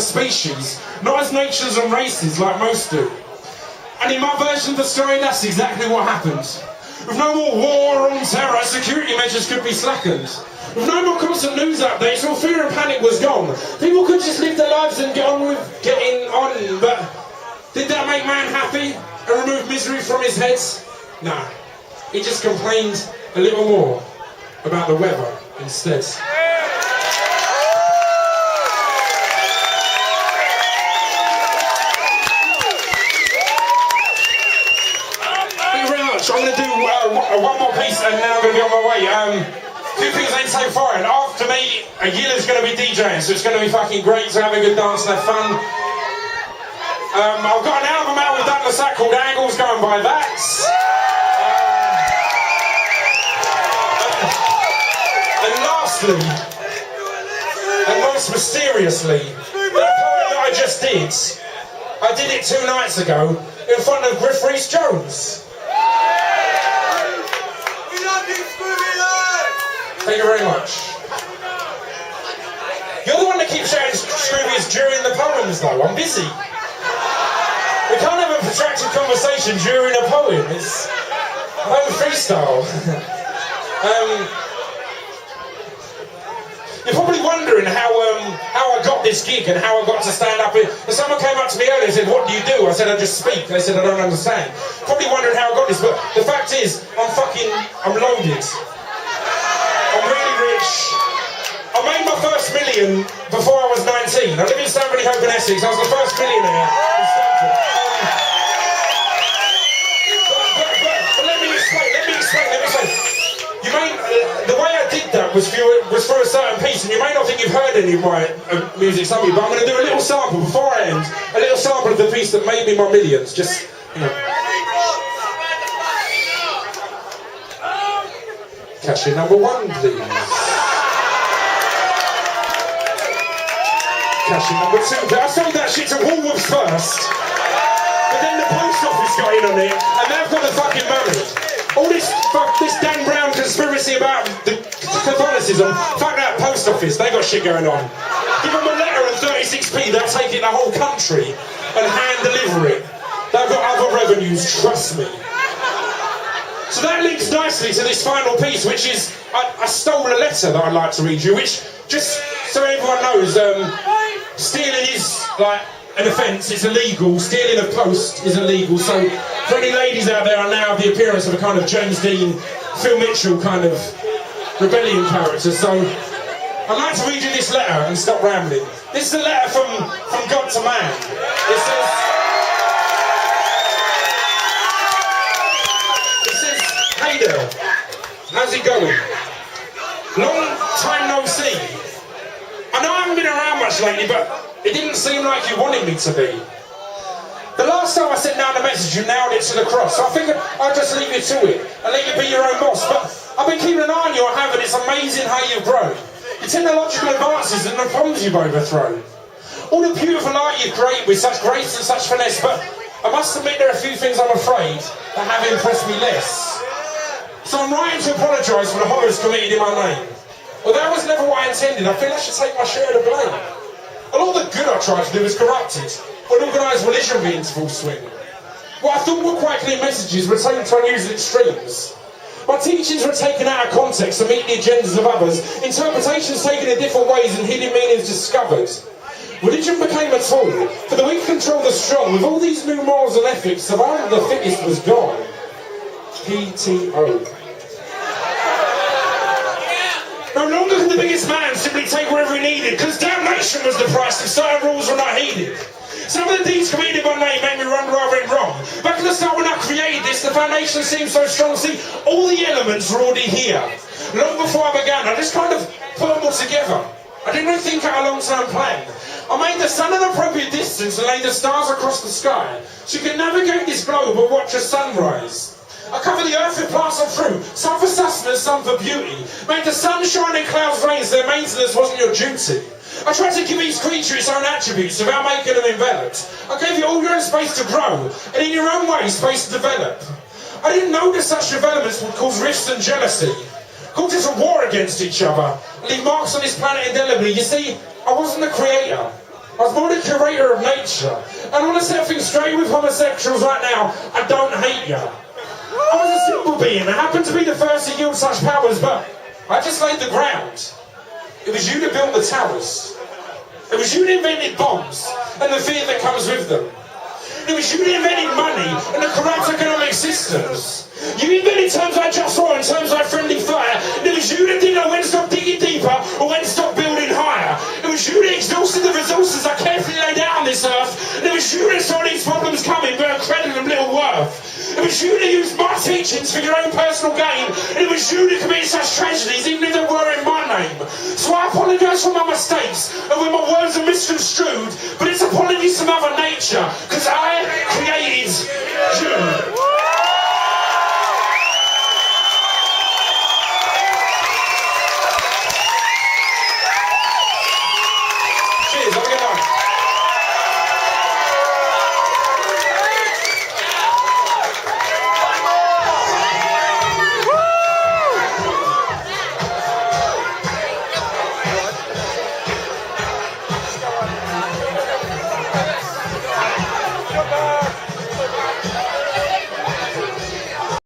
as species, not as nations and races like most do. And in my version of the story, that's exactly what happened. With no more war on terror, security measures could be slackened. With no more constant news updates, all fear and panic was gone. People could just live their lives and get on with getting on, but did that make man happy and remove misery from his head? Nah, he just complained a little more about the weather instead. I'm going to do one more piece and then I'm going to be on my way. Two things ain't so foreign. After me, Aguila's going to be DJing, so it's going to be fucking great to have a good dance and have fun. I've got an album out with Douglas Sack called Angles, going by that. And lastly, and most mysteriously, that poem that I just did, I did it 2 nights ago in front of Griff Rhys-Jones. Thank you very much. You're the one that keeps shouting screamiest during the poems though, I'm busy. We can't have a protracted conversation during a poem, it's home freestyle. You're probably wondering how I got this gig and how I got to stand up here. And someone came up to me earlier and said, what do you do? I said, I just speak. They said, I don't understand. Probably wondering how I got this, but the fact is, I'm loaded. I'm really rich. I made my first million before I was 19. I live in Stanley Hope in Essex. I was the first millionaire in Stanford. But let me explain. You may, the way I did that was for a certain piece, and you may not think you've heard any of my music, some of you, but I'm going to do a little sample before I end, a little sample of the piece that made me my millions. Just, you know. Cashier number 1, please. Cashier number 2. I sold that shit to Woolworths first, but then the post office got in on it, and they've got the fucking money. All this Dan Brown conspiracy about the Catholicism, fuck that post office, they got shit going on. Give them a letter and 36p, they'll take it the whole country and hand deliver it. They've got other revenues, trust me. So that links nicely to this final piece, which is, I stole a letter that I'd like to read you, which, just so everyone knows, stealing is like an offence, it's illegal, stealing of post is illegal, so for any ladies out there, I now have the appearance of a kind of James Dean, Phil Mitchell kind of rebellion character, so I'd like to read you this letter and stop rambling. This is a letter from God to man. It says, hey there, how's it going? Long time no see. I know I haven't been around much lately, but it didn't seem like you wanted me to be. The last time I sent down a message, you nailed it to the cross, so I figured I'd just leave you to it and let you be your own boss. But I've been keeping an eye on you, I have, and it's amazing how you've grown. Your technological advances and the problems you've overthrown. All the beautiful art you've created with such grace and such finesse, but I must admit there are a few things I'm afraid that have impressed me less. So I'm writing to apologise for the horrors committed in my name. Well, that was never what I intended. I feel I should take my share of the blame. And all the good I tried to do was corrupted. When organised religion be into full swing. What I thought were quite clear messages were taken to unusual extremes. My teachings were taken out of context to meet the agendas of others, interpretations taken in different ways and hidden meanings discovered. Religion became a tool for the weak to control the strong. With all these new morals and ethics, survival of the fittest was gone. PTO. No longer could the biggest man simply take wherever he needed, because damnation was the price if certain rules were not heeded. Some of the deeds committed by name made me run rather than wrong. Back at the start when I created this, the foundation seemed so strong. See, all the elements were already here. Long before I began, I just kind of put them all together. I didn't really think out a long-term plan. I made the sun an appropriate distance and laid the stars across the sky, so you can navigate this globe and watch a sunrise. I covered the earth with plants and fruit, some for sustenance, some for beauty. Made the sun shine and clouds rain, so their maintenance wasn't your duty. I tried to give each creature its own attributes without making them enveloped. I gave you all your own space to grow, and in your own way, space to develop. I didn't know that such developments would cause rifts and jealousy, cause us a war against each other, and leave marks on this planet indelibly. You see, I wasn't the creator. I was more the curator of nature. And I want to set things straight with homosexuals right now. I don't hate ya. I was a simple being. I happened to be the first to yield such powers, but I just laid the ground. It was you that built the towers. It was you that invented bombs and the fear that comes with them. It was you that invented money and the corrupt economic systems. You invented terms like just war and terms like friendly fire. It was you that didn't know when to stop digging deeper or when to stop building higher. It was you that exhausted the resources I carefully laid out on this earth. It was you that saw these problems coming but credited them little worth. It was you that used my teachings for your own personal gain. It was you that committed such tragedies even if they were in my name. So I apologise for my mistakes and when my words are misconstrued, but